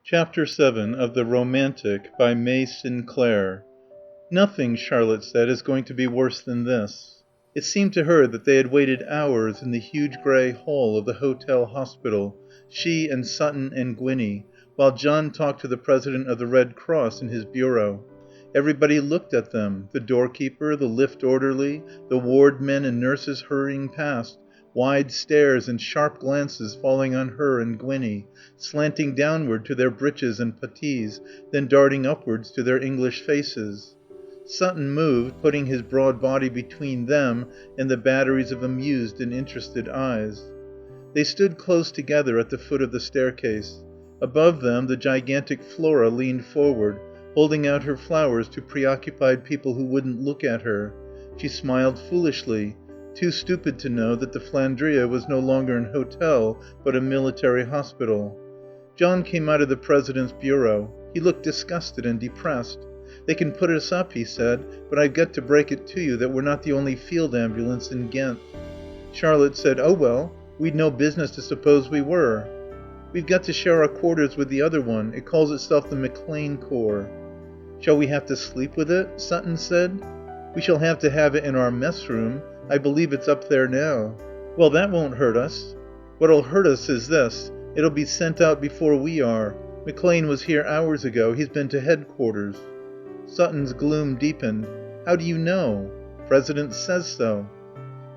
Chapter 7 of The Romantic by May Sinclair. Nothing, Charlotte said, is going to be worse than this. It seemed to her that they had waited hours in the huge grey hall of the Hotel Hospital, she and Sutton and Gwinnie, while John talked to the President of the Red Cross in his bureau. Everybody looked at them, the doorkeeper, the lift orderly, the ward men and nurses hurrying past, wide stares and sharp glances falling on her and Gwinnie, slanting downward to their breeches and puttees, then darting upwards to their English faces. Sutton moved, putting his broad body between them and the batteries of amused and interested eyes. They stood close together at the foot of the staircase. Above them the gigantic Flora leaned forward, holding out her flowers to preoccupied people who wouldn't look at her. She smiled foolishly, too stupid to know that the Flandria was no longer an hotel but a military hospital. John came out of the President's bureau. He looked disgusted and depressed. "They can put us up," he said, "but I've got to break it to you that we're not the only field ambulance in Ghent." Charlotte said, "Oh well, we'd no business to suppose we were." "We've got to share our quarters with the other one. It calls itself the McLean Corps." "Shall we have to sleep with it?" Sutton said. "We shall have to have it in our mess room. I believe it's up there now." "Well, that won't hurt us." "What'll hurt us is this. It'll be sent out before we are. McLean was here hours ago. He's been to headquarters." Sutton's gloom deepened. "How do you know?" "President says so."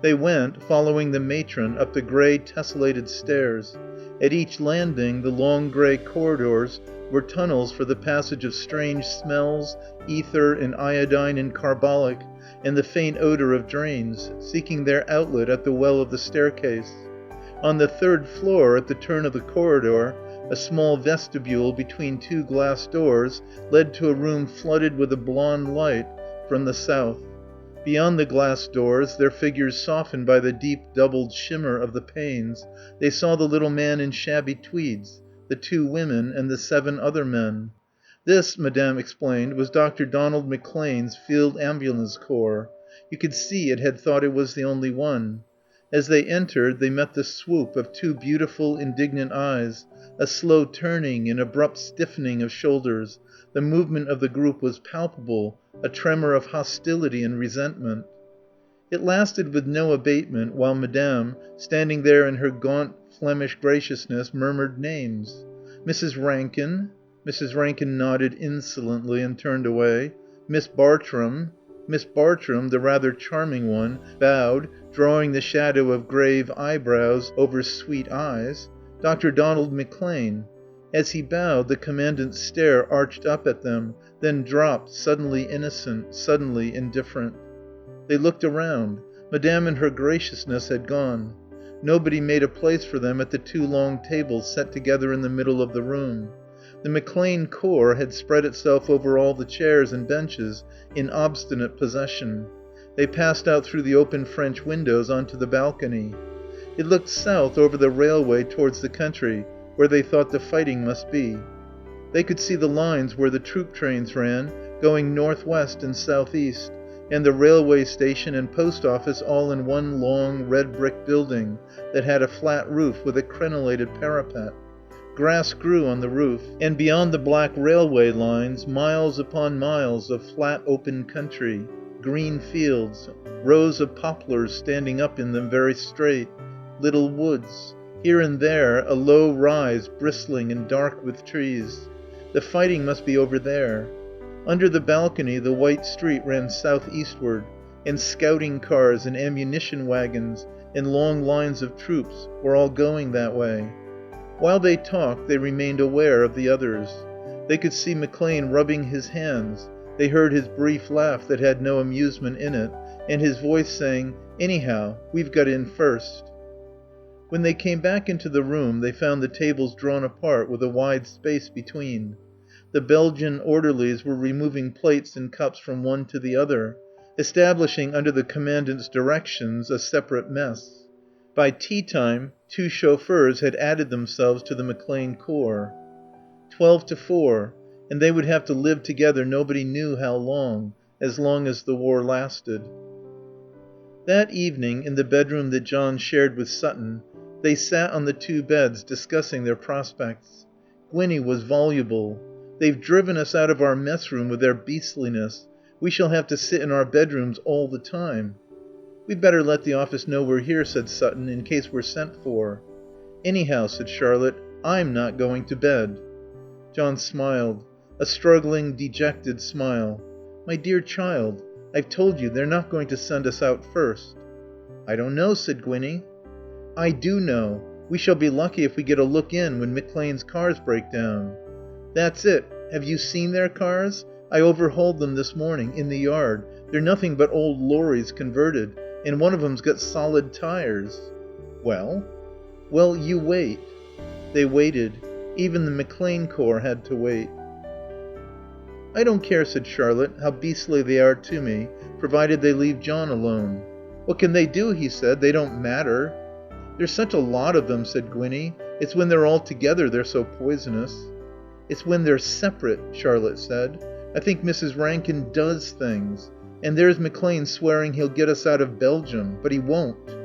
They went, following the matron, up the grey tessellated stairs. At each landing the long grey corridors were tunnels for the passage of strange smells, ether and iodine and carbolic, and the faint odor of drains, seeking their outlet at the well of the staircase. On the third floor, at the turn of the corridor, a small vestibule between two glass doors led to a room flooded with a blonde light from the south. Beyond the glass doors, their figures softened by the deep doubled shimmer of the panes, they saw the little man in shabby tweeds, the two women, and the 7 other men. This, Madame explained, was Dr. Donald McLean's Field Ambulance Corps. You could see it had thought it was the only one. As they entered they met the swoop of two beautiful, indignant eyes, a slow turning, an abrupt stiffening of shoulders. The movement of the group was palpable, a tremor of hostility and resentment. It lasted with no abatement while Madame, standing there in her gaunt Flemish graciousness, murmured names. "Mrs. Rankin." Mrs. Rankin nodded insolently and turned away. "Miss Bartram." Miss Bartram, the rather charming one, bowed, drawing the shadow of grave eyebrows over sweet eyes. "Dr. Donald McLean." As he bowed the Commandant's stare arched up at them, then dropped, suddenly innocent, suddenly indifferent. They looked around. Madame and her graciousness had gone. Nobody made a place for them at the two long tables set together in the middle of the room. The McLean Corps had spread itself over all the chairs and benches in obstinate possession. They passed out through the open French windows onto the balcony. It looked south over the railway towards the country where they thought the fighting must be. They could see the lines where the troop trains ran, going northwest and southeast, and the railway station and post office all in one long red brick building that had a flat roof with a crenellated parapet. Grass grew on the roof, and beyond the black railway lines miles upon miles of flat open country, green fields, rows of poplars standing up in them very straight, little woods, here and there a low rise bristling and dark with trees. The fighting must be over there. Under the balcony the white street ran southeastward, and scouting cars and ammunition wagons and long lines of troops were all going that way. While they talked they remained aware of the others. They could see McLean rubbing his hands, they heard his brief laugh that had no amusement in it, and his voice saying, "Anyhow, we've got in first." When they came back into the room they found the tables drawn apart with a wide space between. The Belgian orderlies were removing plates and cups from one to the other, establishing under the Commandant's directions a separate mess. By tea time 2 chauffeurs had added themselves to the McLean Corps. 12 to 4, and they would have to live together nobody knew how long, as long as the war lasted. That evening, in the bedroom that John shared with Sutton, they sat on the two beds discussing their prospects. Gwinnie was voluble. "They've driven us out of our mess room with their beastliness. We shall have to sit in our bedrooms all the time." "We'd better let the office know we're here," said Sutton, "in case we're sent for." "Anyhow," said Charlotte, "I'm not going to bed." John smiled. A struggling, dejected smile. "My dear child, I've told you they're not going to send us out first." "I don't know," said Gwinnie. "I do know. We shall be lucky if we get a look in when McClane's cars break down." "That's it. Have you seen their cars? I overhauled them this morning. In the yard. They're nothing but old lorries converted. And one of 'em's got solid tires." "Well?" "Well, you wait." They waited. Even the McClane Corps had to wait. "I don't care," said Charlotte, "how beastly they are to me, provided they leave John alone." "What can they do?" he said. "They don't matter." "There's such a lot of them," said Gwinnie. "It's when they're all together they're so poisonous." "It's when they're separate," Charlotte said. "I think Mrs. Rankin does things. And there's McClane swearing he'll get us out of Belgium. But he won't."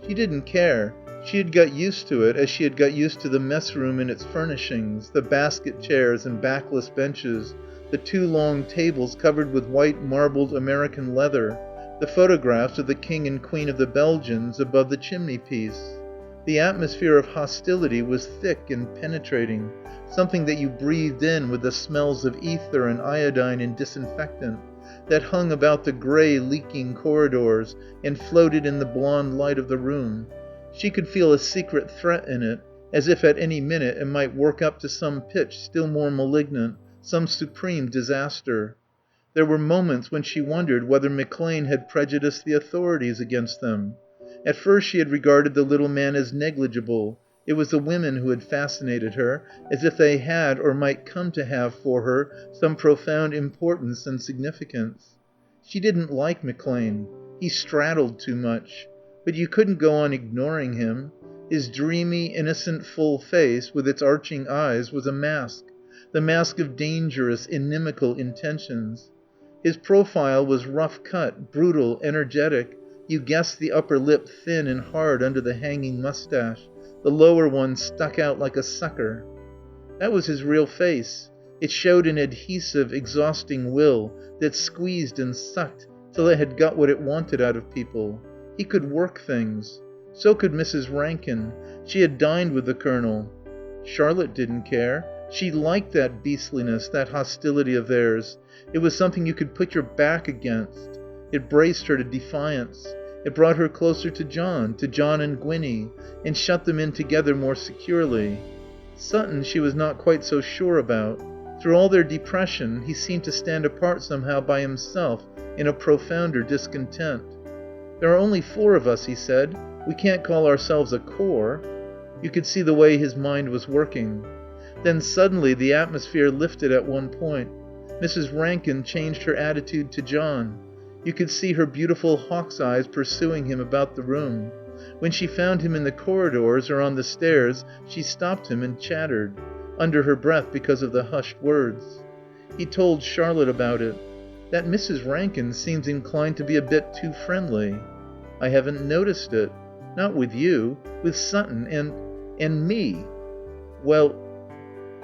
She didn't care. She had got used to it as she had got used to the mess room and its furnishings, the basket chairs and backless benches, the 2 long tables covered with white marbled American leather, the photographs of the King and Queen of the Belgians above the chimney-piece. The atmosphere of hostility was thick and penetrating, something that you breathed in with the smells of ether and iodine and disinfectant, that hung about the grey leaking corridors and floated in the blonde light of the room. She could feel a secret threat in it, as if at any minute it might work up to some pitch still more malignant, some supreme disaster. There were moments when she wondered whether McClane had prejudiced the authorities against them. At first she had regarded the little man as negligible. It was the women who had fascinated her, as if they had or might come to have for her some profound importance and significance. She didn't like McClane. He straddled too much. But you couldn't go on ignoring him. His dreamy, innocent, full face, with its arching eyes, was a mask, the mask of dangerous, inimical intentions. His profile was rough cut, brutal, energetic. You guessed the upper lip thin and hard under the hanging mustache. The lower one stuck out like a sucker. That was his real face. It showed an adhesive, exhausting will that squeezed and sucked till it had got what it wanted out of people. He could work things. So could Mrs. Rankin. She had dined with the Colonel. Charlotte didn't care. She liked that beastliness, that hostility of theirs. It was something you could put your back against. It braced her to defiance. It brought her closer to John and Gwinnie, and shut them in together more securely. Sutton she was not quite so sure about. Through all their depression he seemed to stand apart somehow by himself in a profounder discontent. "There are only 4 of us," he said. "We can't call ourselves a corps." You could see the way his mind was working. Then suddenly the atmosphere lifted at one point. Mrs. Rankin changed her attitude to John. You could see her beautiful hawk's eyes pursuing him about the room. When she found him in the corridors or on the stairs she stopped him and chattered, under her breath because of the hushed words. He told Charlotte about it. "That Mrs. Rankin seems inclined to be a bit too friendly." "I haven't noticed it." "Not with you. With Sutton and me." Well,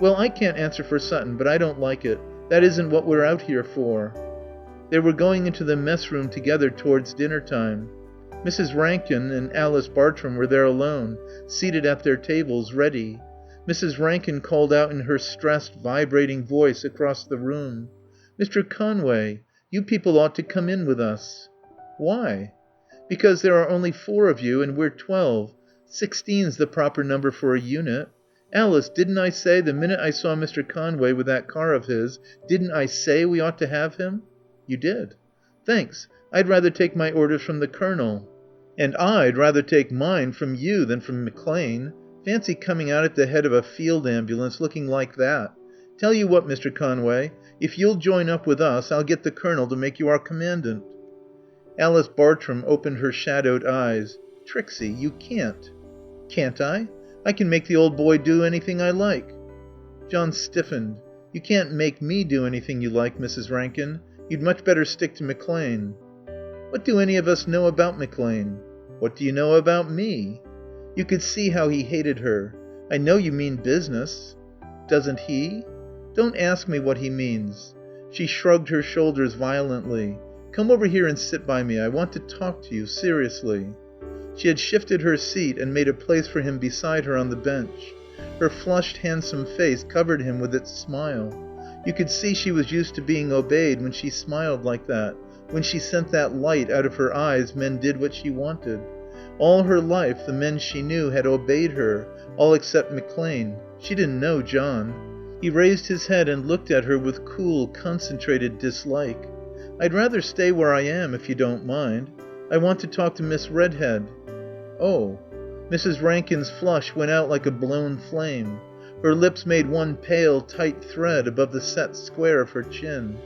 I can't answer for Sutton, but I don't like it. That isn't what we're out here for." They were going into the mess room together towards dinner time. Mrs. Rankin and Alice Bartrum were there alone, seated at their tables, ready. Mrs. Rankin called out in her stressed, vibrating voice across the room, "Mr. Conway, you people ought to come in with us." "Why?" "Because there are only 4 of you and we're 12. 16's the proper number for a unit. Alice, didn't I say, the minute I saw Mr. Conway with that car of his, didn't I say we ought to have him?" "You did." "Thanks. I'd rather take my orders from the Colonel." "And I'd rather take mine from you than from McClane. Fancy coming out at the head of a field ambulance looking like that. Tell you what, Mr. Conway, if you'll join up with us I'll get the Colonel to make you our commandant." Alice Bartrum opened her shadowed eyes. "Trixie, you can't." "Can't I? I can make the old boy do anything I like." John stiffened. "You can't make me do anything you like, Mrs. Rankin. You'd much better stick to McClane." "What do any of us know about McClane?" "What do you know about me?" You could see how he hated her. "I know you mean business." Doesn't he? Don't ask me what he means." She shrugged her shoulders violently. "Come over here and sit by me. I want to talk to you, seriously." She had shifted her seat and made a place for him beside her on the bench. Her flushed, handsome face covered him with its smile. You could see she was used to being obeyed when she smiled like that. When she sent that light out of her eyes men did what she wanted. All her life the men she knew had obeyed her, all except McClane. She didn't know John. He raised his head and looked at her with cool, concentrated dislike. "I'd rather stay where I am, if you don't mind. I want to talk to Miss Redhead." "Oh." Mrs. Rankin's flush went out like a blown flame. Her lips made one pale, tight thread above the set square of her chin.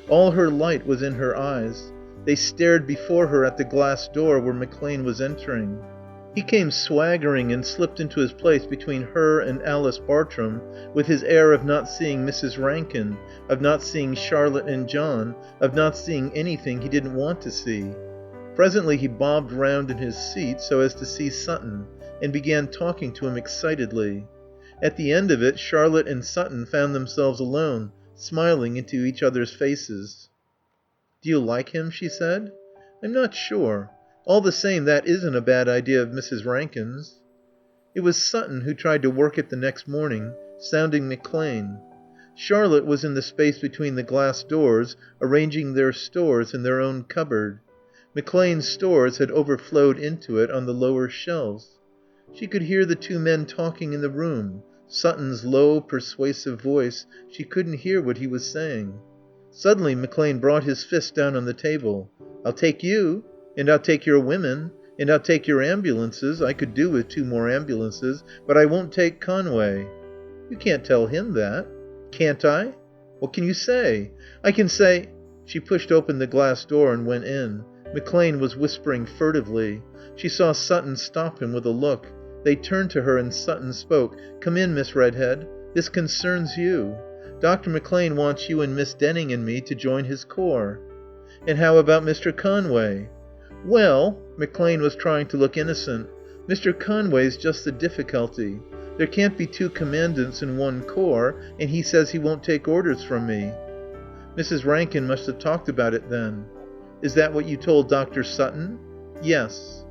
All her light was in her eyes. They stared before her at the glass door where McClane was entering. He came swaggering and slipped into his place between her and Alice Bartrum with his air of not seeing Mrs. Rankin, of not seeing Charlotte and John, of not seeing anything he didn't want to see. Presently he bobbed round in his seat so as to see Sutton, and began talking to him excitedly. At the end of it Charlotte and Sutton found themselves alone, smiling into each other's faces. "Do you like him?" she said. "I'm not sure. All the same, that isn't a bad idea of Mrs. Rankin's." It was Sutton who tried to work it the next morning, sounding McClane. Charlotte was in the space between the glass doors, arranging their stores in their own cupboard. McClane's stores had overflowed into it on the lower shelves. She could hear the two men talking in the room. Sutton's low, persuasive voice, she couldn't hear what he was saying. Suddenly McClane brought his fist down on the table. "I'll take you. And I'll take your women. And I'll take your ambulances. I could do with 2 more ambulances. But I won't take Conway." "You can't tell him that." "Can't I?" "What can you say?" "I can say—" She pushed open the glass door and went in. McClane was whispering furtively. She saw Sutton stop him with a look. They turned to her and Sutton spoke. "Come in, Miss Redhead. This concerns you. Dr. McClane wants you and Miss Denning and me to join his corps." "And how about Mr. Conway?" "Well," McClane was trying to look innocent, "Mr. Conway's just the difficulty. There can't be 2 commandants in one corps, and he says he won't take orders from me." Mrs. Rankin must have talked about it then. "Is that what you told Dr. Sutton?" "Yes."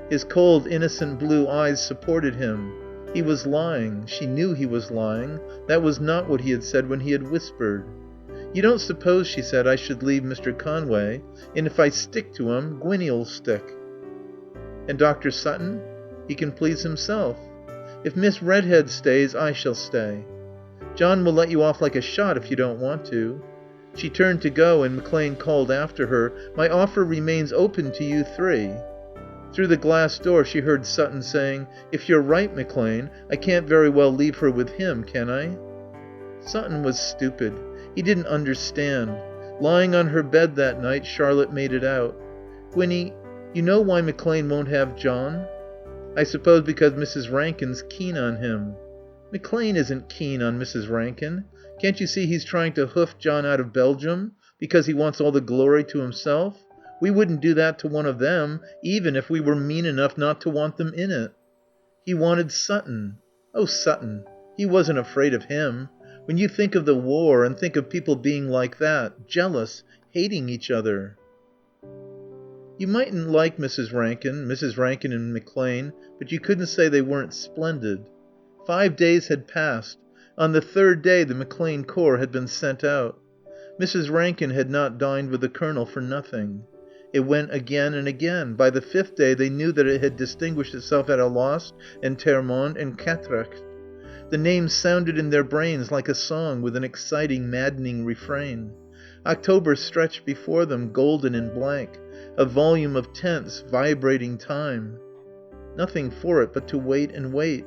His cold, innocent blue eyes supported him. He was lying. She knew he was lying. That was not what he had said when he had whispered. "You don't suppose," she said, "I should leave Mr. Conway. And if I stick to him, Gwinnie'll stick." "And Dr. Sutton?" "He can please himself." "If Miss Redhead stays, I shall stay." "John will let you off like a shot if you don't want to." She turned to go and McClane called after her, "My offer remains open to you 3." Through the glass door she heard Sutton saying, "If you're right, McClane, I can't very well leave her with him, can I?" Sutton was stupid. He didn't understand. Lying on her bed that night Charlotte made it out. "Gwinnie, you know why McClane won't have John?" "I suppose because Mrs. Rankin's keen on him." "McClane isn't keen on Mrs. Rankin. Can't you see he's trying to hoof John out of Belgium because he wants all the glory to himself? We wouldn't do that to one of them, even if we were mean enough not to want them in it." "He wanted Sutton." "Oh, Sutton. He wasn't afraid of him. When you think of the war and think of people being like that, jealous, hating each other." You mightn't like Mrs. Rankin and McClane, but you couldn't say they weren't splendid. 5 days had passed. On the 3rd day the McClane Corps had been sent out. Mrs. Rankin had not dined with the Colonel for nothing. It went again and again. By the 5th day they knew that it had distinguished itself at Alost and Termonde and Quatrecht. The names sounded in their brains like a song with an exciting, maddening refrain. October stretched before them, golden and blank, a volume of tense, vibrating time. Nothing for it but to wait and wait.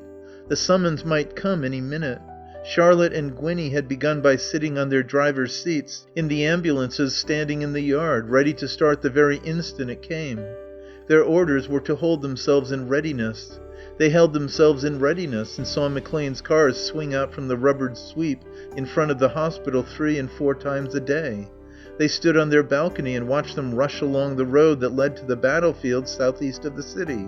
The summons might come any minute. Charlotte and Gwinnie had begun by sitting on their drivers' seats in the ambulances standing in the yard, ready to start the very instant it came. Their orders were to hold themselves in readiness. They held themselves in readiness and saw McClane's cars swing out from the rubbered sweep in front of the hospital 3 and 4 times a day. They stood on their balcony and watched them rush along the road that led to the battlefield southeast of the city.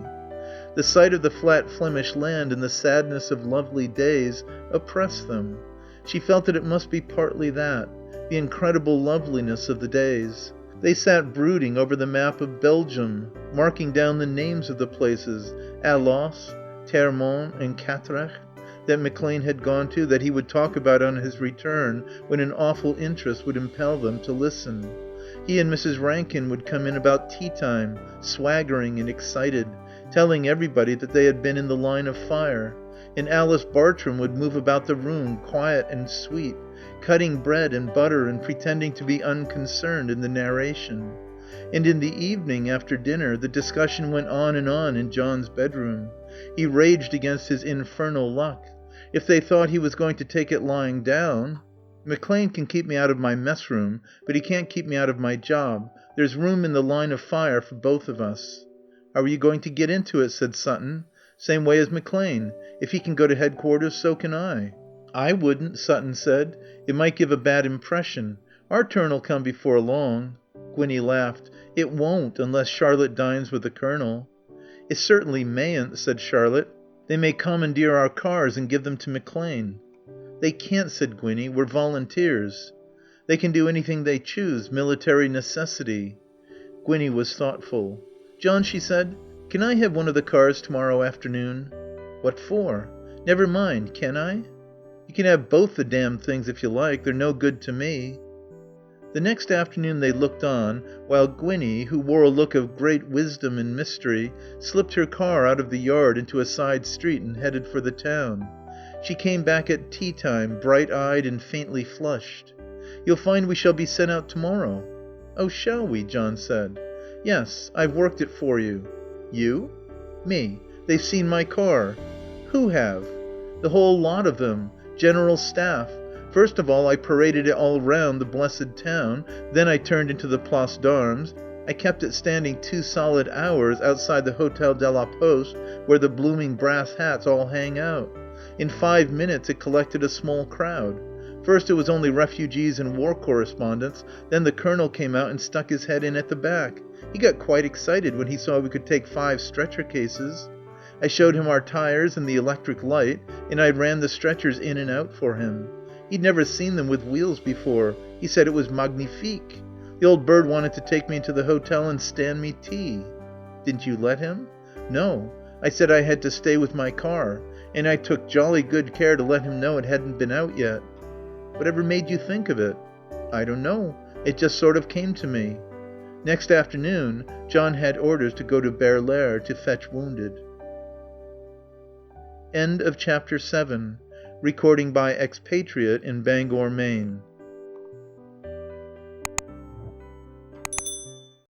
The sight of the flat Flemish land and the sadness of lovely days oppressed them. She felt that it must be partly that, the incredible loveliness of the days. They sat brooding over the map of Belgium, marking down the names of the places, Alost, Termonde and Quatrecht, that McClane had gone to, that he would talk about on his return when an awful interest would impel them to listen. He and Mrs. Rankin would come in about tea time, swaggering and excited, telling everybody that they had been in the line of fire, and Alice Bartrum would move about the room, quiet and sweet, cutting bread and butter and pretending to be unconcerned in the narration. And in the evening, after dinner, the discussion went on in John's bedroom. He raged against his infernal luck. If they thought he was going to take it lying down... McClane can keep me out of my mess room, but he can't keep me out of my job. There's room in the line of fire for both of us. How are you going to get into it? Said Sutton. Same way as McClane. If he can go to headquarters, so can I. I wouldn't, Sutton said. It might give a bad impression. Our turn'll come before long. Gwinnie laughed. It won't, unless Charlotte dines with the Colonel. It certainly mayn't, said Charlotte. They may commandeer our cars and give them to McClane. They can't, said Gwinnie. We're volunteers. They can do anything they choose. Military necessity. Gwinnie was thoughtful. John, she said, can I have one of the cars tomorrow afternoon? What for? Never mind, can I? You can have both the damned things if you like. They're no good to me. The next afternoon they looked on, while Gwinnie, who wore a look of great wisdom and mystery, slipped her car out of the yard into a side street and headed for the town. She came back at tea time, bright-eyed and faintly flushed. You'll find we shall be sent out tomorrow. Oh, shall we? John said. Yes, I've worked it for you. You? Me. They've seen my car. Who have? The whole lot of them. General Staff. First of all, I paraded it all round the blessed town. Then I turned into the Place d'Armes. I kept it standing 2 solid hours outside the Hôtel de la Poste, where the blooming brass hats all hang out. In 5 minutes it collected a small crowd. First it was only refugees and war correspondents. Then the Colonel came out and stuck his head in at the back. He got quite excited when he saw we could take 5 stretcher cases. I showed him our tires and the electric light, and I ran the stretchers in and out for him. He'd never seen them with wheels before. He said it was magnifique. The old bird wanted to take me into the hotel and stand me tea. Didn't you let him? No. I said I had to stay with my car. And I took jolly good care to let him know it hadn't been out yet. Whatever made you think of it? I don't know. It just sort of came to me. Next afternoon, John had orders to go to Berlaire to fetch wounded. End of chapter 7. Recording by Expatriate in Bangor, Maine.